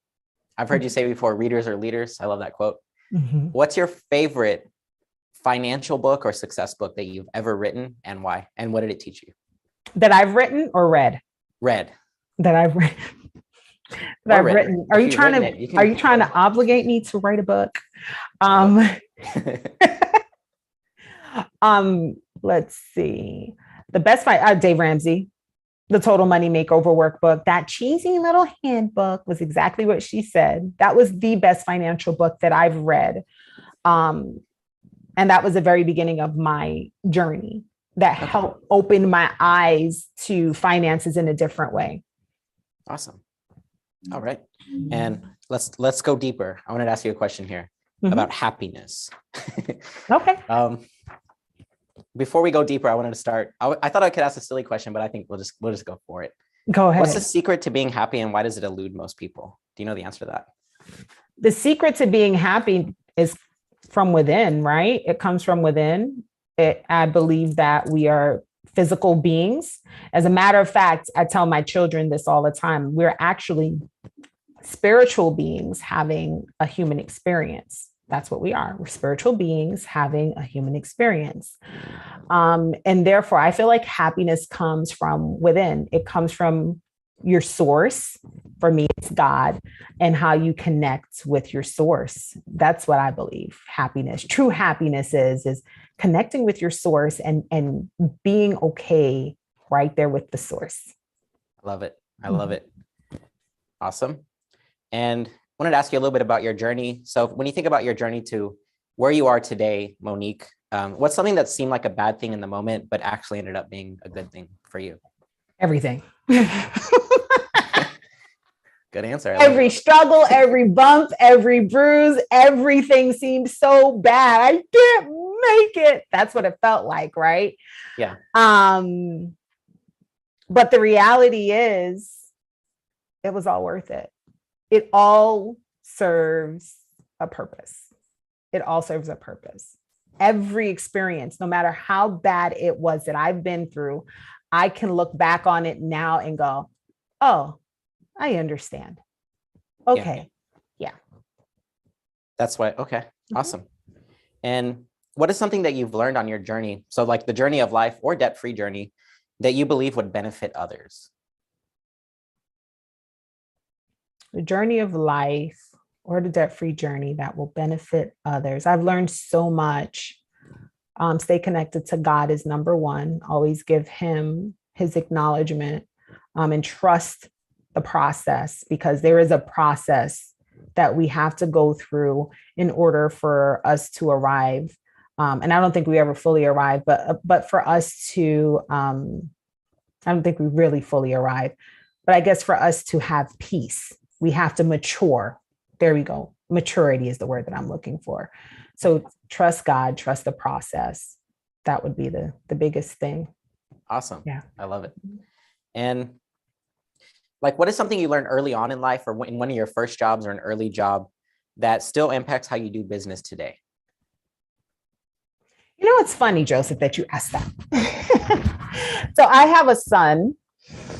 I've heard you say before, readers are leaders. I love that quote. Mm-hmm. What's your favorite financial book or success book that you've ever written, and why? And what did it teach you? That I've written or read? Read. That I've read. that Or I've written. If you've written it, you can. Are you trying to obligate me to write a book? Um, let's see. The best fight, Dave Ramsey, the Total Money Makeover workbook. That cheesy little handbook was exactly what she said. That was the best financial book that I've read. And that was the very beginning of my journey that helped open my eyes to finances in a different way. Awesome. All right. And let's go deeper. I wanted to ask you a question here about happiness. Okay. Before we go deeper, I wanted to start. I thought I could ask a silly question, but I think we'll just go for it. Go ahead. What's the secret to being happy, and why does it elude most people? Do you know the answer to that? The secret to being happy is from within, right? It comes from within. I believe that we are physical beings. As a matter of fact, I tell my children this all the time. We're actually spiritual beings having a human experience. That's what we are. We're spiritual beings having a human experience. And therefore, I feel like happiness comes from within. It comes from your source. For me, it's God, and how you connect with your source. That's what I believe happiness, true happiness is connecting with your source and being okay right there with the source. I love it. I love it. Awesome. And I wanted to ask you a little bit about your journey. So when you think about your journey to where you are today, Monique, what's something that seemed like a bad thing in the moment, but actually ended up being a good thing for you? Everything. Good answer. Every struggle, every bump, every bruise, everything seemed so bad. I can't make it. That's what it felt like, right? Yeah. But the reality is, it was all worth it. It all serves a purpose. It all serves a purpose. Every experience, no matter how bad it was that I've been through, I can look back on it now and go, oh, I understand. Okay. Yeah. That's why. Okay. Awesome. And what is something that you've learned on your journey? So like the journey of life or debt-free journey that you believe would benefit others? The journey of life or the debt-free journey that will benefit others. I've learned so much. Stay connected to God is number one. Always give him his acknowledgement, and trust the process, because there is a process that we have to go through in order for us to arrive. And I don't think we ever fully arrive, but for us to, I don't think we really fully arrive, but I guess for us to have peace, we have to mature. There we go. Maturity is the word that I'm looking for. So trust God, trust the process. That would be the biggest thing. Awesome. Yeah. I love it. And like, what is something you learned early on in life or in one of your first jobs or an early job that still impacts how you do business today? You know, it's funny, Joseph, that you asked that. So I have a son.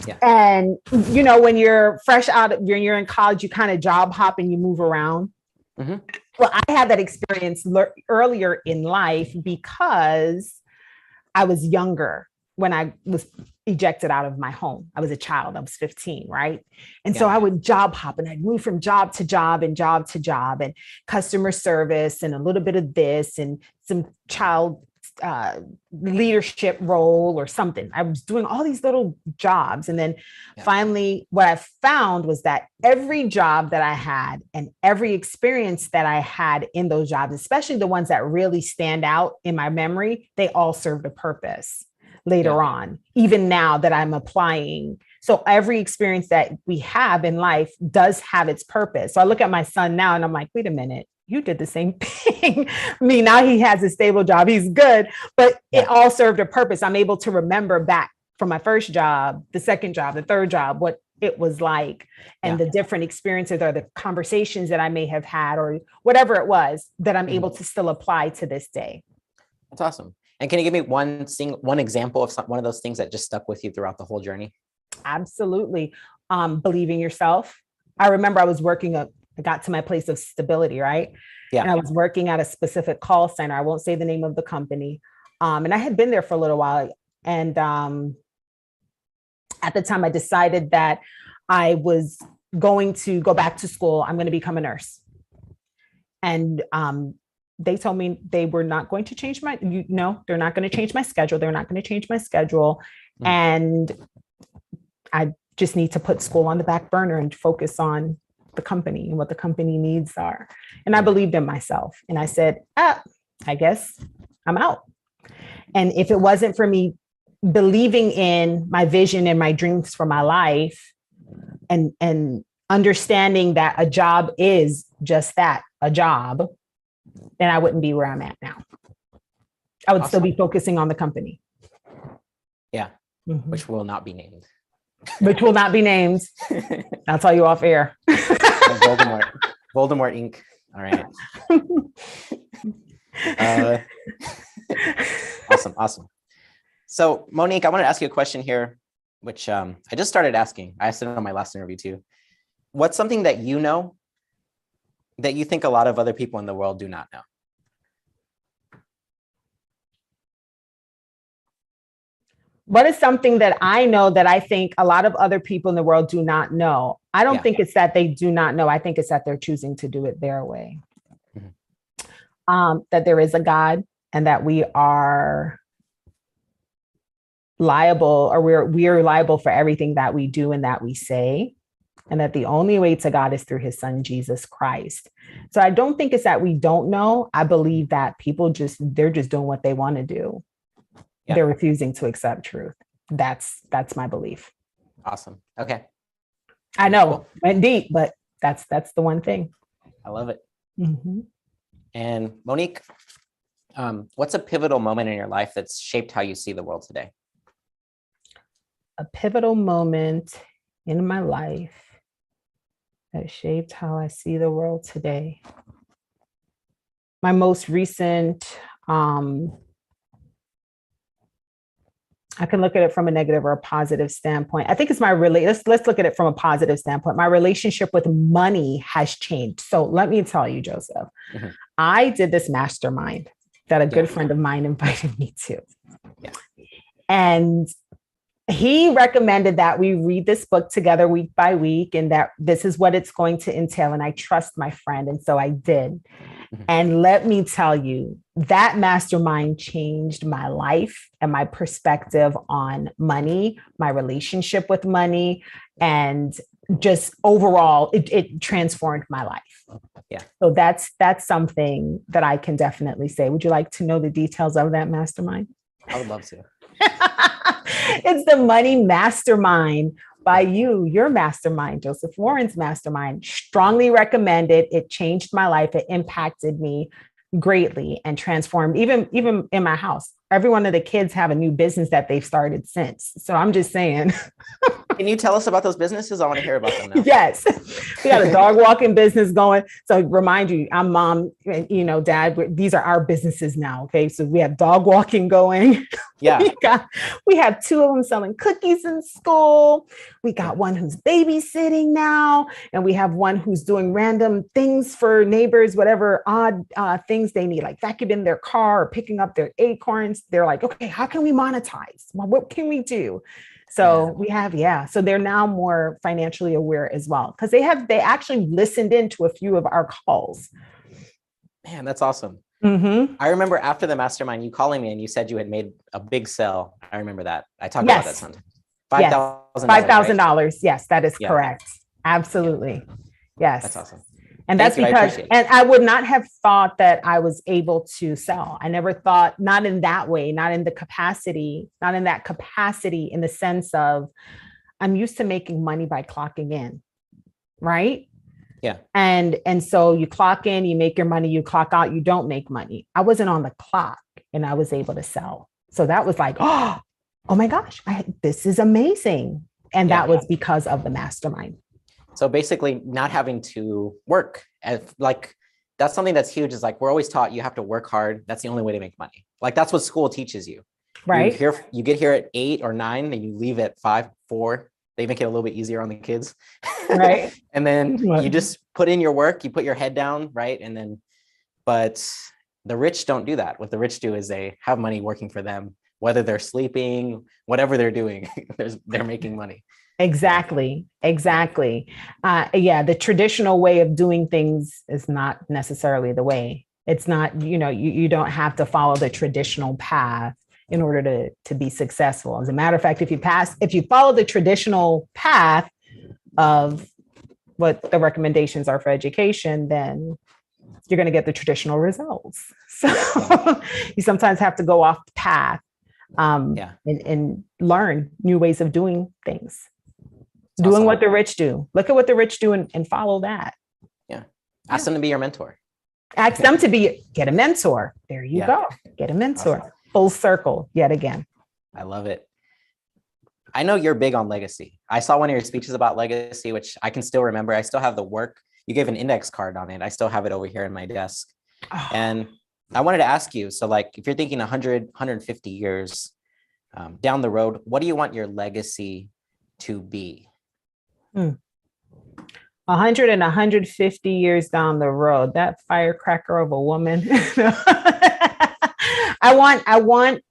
Yeah. And, you know, when you're fresh out, when you're in college, you kind of job hop and you move around. Mm-hmm. Well, I had that experience earlier in life because I was younger when I was ejected out of my home. I was a child. I was 15, right? And so I would job hop and I'd move from job to job and job to job and customer service and a little bit of this and some child leadership role or something. I was doing all these little jobs. And then finally, what I found was that every job that I had and every experience that I had in those jobs, especially the ones that really stand out in my memory, they all served a purpose later on, even now that I'm applying. So every experience that we have in life does have its purpose. So I look at my son now and I'm like, wait a minute, you did the same thing. I mean, now he has a stable job. He's good, but it all served a purpose. I'm able to remember back from my first job, the second job, the third job, what it was like, and the different experiences or the conversations that I may have had or whatever it was that I'm able to still apply to this day. That's awesome. And can you give me one example of one of those things that just stuck with you throughout the whole journey? Absolutely. Believing yourself. I remember I was I got to my place of stability, right? Yeah. And I was working at a specific call center. I won't say the name of the company. And I had been there for a little while. And at the time I decided that I was going to go back to school. I'm going to become a nurse. And they told me they were not going to change they're not going to change my schedule. They're not going to change my schedule. Mm. And I just need to put school on the back burner and focus on the company and what the company needs are. And I believed in myself. And I said, I guess I'm out. And if it wasn't for me believing in my vision and my dreams for my life and understanding that a job is just that, a job, then I wouldn't be where I'm at now. I would still be focusing on the company. Yeah. Mm-hmm. Which will not be named. Which will not be named. I'll tell you off air. Voldemort Inc. All right. Awesome. So Monique, I want to ask you a question here, which I just started asking. I asked it on my last interview too. What's something that you know that you think a lot of other people in the world do not know? What is something that I know that I think a lot of other people in the world do not know? I don't think it's that they do not know. I think it's that they're choosing to do it their way. Mm-hmm. That there is a God and that we are liable, or we're liable for everything that we do and that we say. And that the only way to God is through his son, Jesus Christ. So I don't think it's that we don't know. I believe that people they're just doing what they want to do. Yeah. They're refusing to accept truth. That's my belief. Awesome. Okay. I know, went deep, but that's the one thing. I love it. Mm-hmm. And Monique, what's a pivotal moment in your life that's shaped how you see the world today? A pivotal moment in my life that shaped how I see the world today. My most recent, I can look at it from a negative or a positive standpoint. I think it's let's look at it from a positive standpoint. My relationship with money has changed. So let me tell you, Joseph, mm-hmm. I did this mastermind that a good friend of mine invited me to. Yeah. And he recommended that we read this book together week by week, and that this is what it's going to entail. And I trust my friend. And so I did. Mm-hmm. And let me tell you, that mastermind changed my life and my perspective on money, my relationship with money, and just overall, it transformed my life. Yeah. So that's something that I can definitely say. Would you like to know the details of that mastermind? I would love to. It's the Money Mastermind by your mastermind, Joseph Warren's mastermind. Strongly recommended. It changed my life. It impacted me greatly and transformed even in my house. Every one of the kids have a new business that they've started since. So I'm just saying. Can you tell us about those businesses? I want to hear about them now. Yes. We got a dog walking business going. So remind you, I'm mom, dad, these are our businesses now. Okay. So we have dog walking going. Yeah. We have two of them selling cookies in school. We got one who's babysitting now. And we have one who's doing random things for neighbors, whatever odd things they need, like vacuuming their car or picking up their acorns. They're like, okay, how can we monetize? Well, what can we do? So we have, so they're now more financially aware as well, because they actually listened into a few of our calls. Man, that's awesome. Mm-hmm. I remember after the mastermind, you calling me and you said you had made a big sell. I remember that. I talked about that sometimes. $5,000. $5,000. Right? Yes, that is correct. Absolutely. Yes. That's awesome. And that's because, and I would not have thought that I was able to sell. I never thought, not in that way, not in that capacity, in the sense of I'm used to making money by clocking in. Right. Yeah. And so you clock in, you make your money, you clock out, you don't make money. I wasn't on the clock and I was able to sell. So that was like, oh my gosh, this is amazing. And that was because of the mastermind. So basically not having to work, that's something that's huge, is like, we're always taught you have to work hard. That's the only way to make money. Like that's what school teaches you. Right. You get here at 8 or 9 and you leave at 5, 4. They make it a little bit easier on the kids. Right. And then you just put in your work, you put your head down. Right. But the rich don't do that. What the rich do is they have money working for them, whether they're sleeping, whatever they're doing, they're making money. Exactly. Exactly. Yeah. The traditional way of doing things is not necessarily the way. It's not, you don't have to follow the traditional path in order to be successful. As a matter of fact, if you follow the traditional path of what the recommendations are for education, then you're going to get the traditional results. So you sometimes have to go off the path and learn new ways of doing things. Doing awesome. What the rich do. Look at what the rich do and follow that. Yeah. Ask them to be your mentor. Ask them to get a mentor. There you go. Get a mentor. Awesome. Full circle yet again. I love it. I know you're big on legacy. I saw one of your speeches about legacy, which I can still remember. I still have the work. You gave an index card on it. I still have it over here in my desk. Oh. And I wanted to ask you, so like, if you're thinking 100, 150 years down the road, what do you want your legacy to be? 100 and 150 years down the road, that firecracker of a woman. I want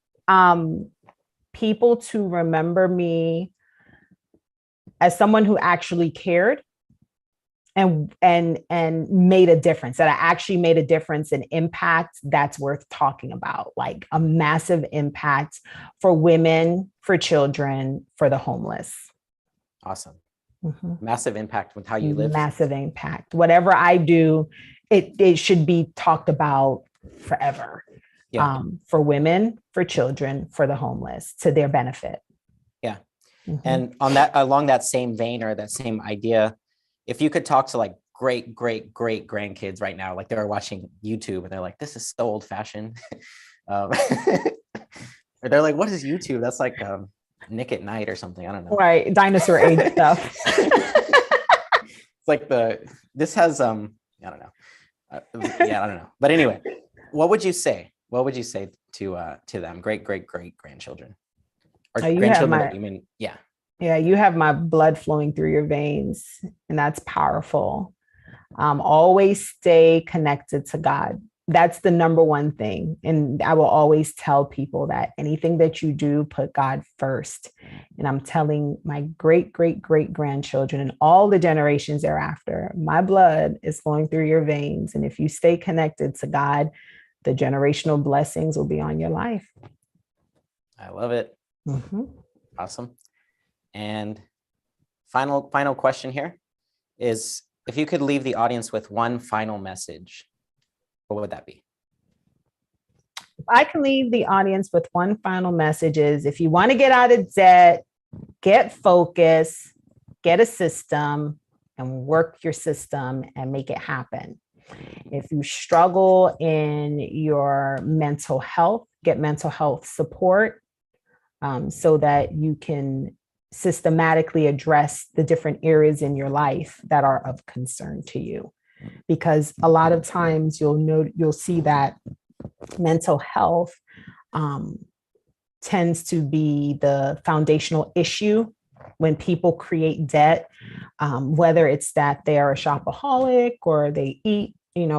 people to remember me as someone who actually cared and made a difference, that I actually made a difference and impact that's worth talking about, like a massive impact for women, for children, for the homeless. Awesome. Mm-hmm. Massive impact with how you live. Massive impact. Whatever I do, it should be talked about forever. Yeah. For women, for children, for the homeless, to their benefit. Yeah. Mm-hmm. And along that same vein or that same idea, if you could talk to like great grandkids right now, like they're watching YouTube and they're like, this is so old fashioned. Or they're like, what is YouTube? That's like Nick at Night or something. I don't know. Right. Dinosaur age stuff. It's like this has, I don't know. I don't know. But anyway, what would you say? What would you say to them? Great grandchildren or grandchildren? Yeah, you have my blood flowing through your veins, and that's powerful. Always stay connected to God. That's the number one thing. And I will always tell people that anything that you do, put God first. And I'm telling my great grandchildren and all the generations thereafter, my blood is flowing through your veins. And if you stay connected to God, the generational blessings will be on your life. I love it. Mm-hmm. Awesome. And final question here is, if you could leave the audience with one final message, what would that be? If I can leave the audience with one final message is, if you want to get out of debt, get focused, get a system and work your system and make it happen. If you struggle in your mental health, get mental health support so that you can systematically address the different areas in your life that are of concern to you. Because a lot of times you'll see that mental health tends to be the foundational issue when people create debt, whether it's that they are a shopaholic or they eat,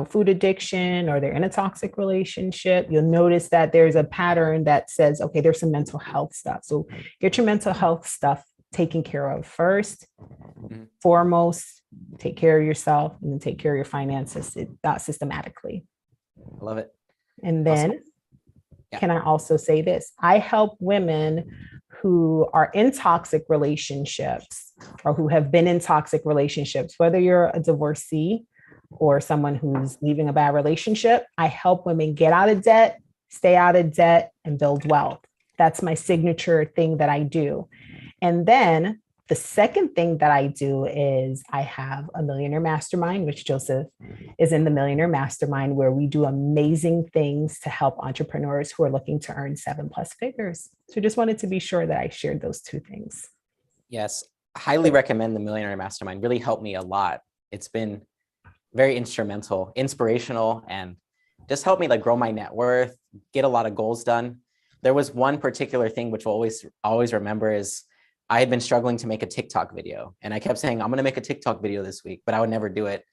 food addiction, or they're in a toxic relationship. You'll notice that there's a pattern that says, okay, there's some mental health stuff. So get your mental health stuff taken care of first, foremost. Take care of yourself, and then take care of your finances systematically. I love it. And then awesome. Can I also say this? I help women who are in toxic relationships or who have been in toxic relationships, whether you're a divorcee or someone who's leaving a bad relationship. I help women get out of debt, stay out of debt, and build wealth. That's my signature thing that I do. And then the second thing that I do is I have a Millionaire Mastermind, which Joseph is in the Millionaire Mastermind, where we do amazing things to help entrepreneurs who are looking to earn 7+ figures. So just wanted to be sure that I shared those two things. Yes, highly recommend the Millionaire Mastermind. Really helped me a lot. It's been very instrumental, inspirational, and just helped me grow my net worth, get a lot of goals done. There was one particular thing which we'll always remember is I had been struggling to make a TikTok video, and I kept saying, I'm going to make a TikTok video this week, but I would never do it.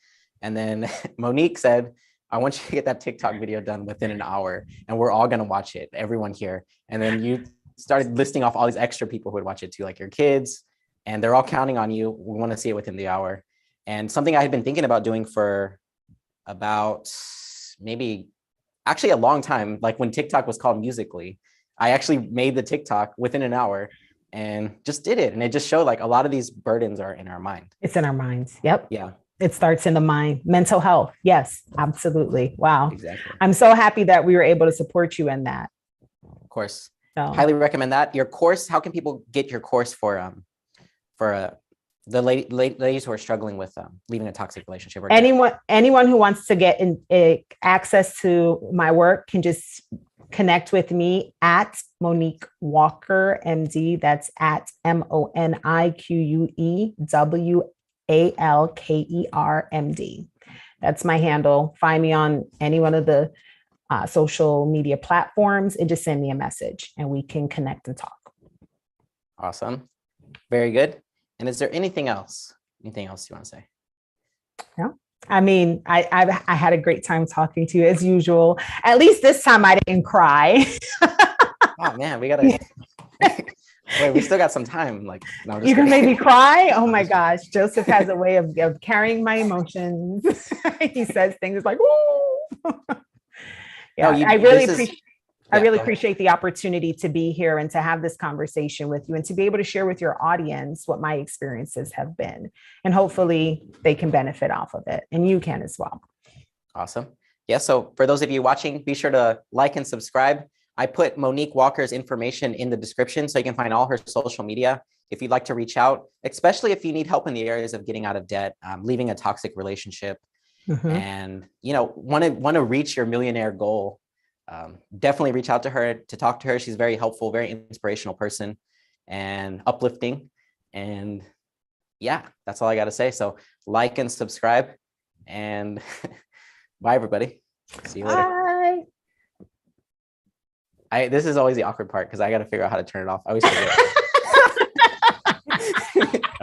And then Monique said, I want you to get that TikTok video done within an hour, and we're all going to watch it, everyone here. And then you started listing off all these extra people who would watch it too, like your kids, and they're all counting on you. We want to see it within the hour. And something I had been thinking about doing for about maybe actually a long time, like when TikTok was called Musically, I actually made the TikTok within an hour and just did it. And it just showed like a lot of these burdens are in our mind. It's in our minds. Yep. Yeah. It starts in the mind. Mental health. Yes, absolutely. Wow. Exactly. I'm so happy that we were able to support you in that. Of course. So. Highly recommend that. Your course, how can people get your course for the ladies who are struggling with leaving a toxic relationship? Or anyone who wants to get access to my work can just connect with me at Monique Walker, MD. That's at MoniqueWalker, MD. That's my handle. Find me on any one of the social media platforms and just send me a message and we can connect and talk. Awesome. Very good. And is there anything else you want to say? No. I mean, I had a great time talking to you as usual. At least this time I didn't cry. Oh man, we gotta wait, we still got some time. Like, no, you can make me cry. Oh my gosh. Joseph has a way of carrying my emotions. He says things like, "Woo." Yeah, no, I really appreciate the opportunity to be here and to have this conversation with you and to be able to share with your audience what my experiences have been. And hopefully they can benefit off of it, and you can as well. Awesome. Yeah. So for those of you watching, be sure to like and subscribe. I put Monique Walker's information in the description so you can find all her social media if you'd like to reach out, especially if you need help in the areas of getting out of debt, leaving a toxic relationship, and want to reach your millionaire goal. Definitely reach out to her to talk to her. She's very helpful, very inspirational person and uplifting. And yeah, that's all I got to say. So like and subscribe, and bye everybody. See you later. Bye. This is always the awkward part because I got to figure out how to turn it off. I always forget.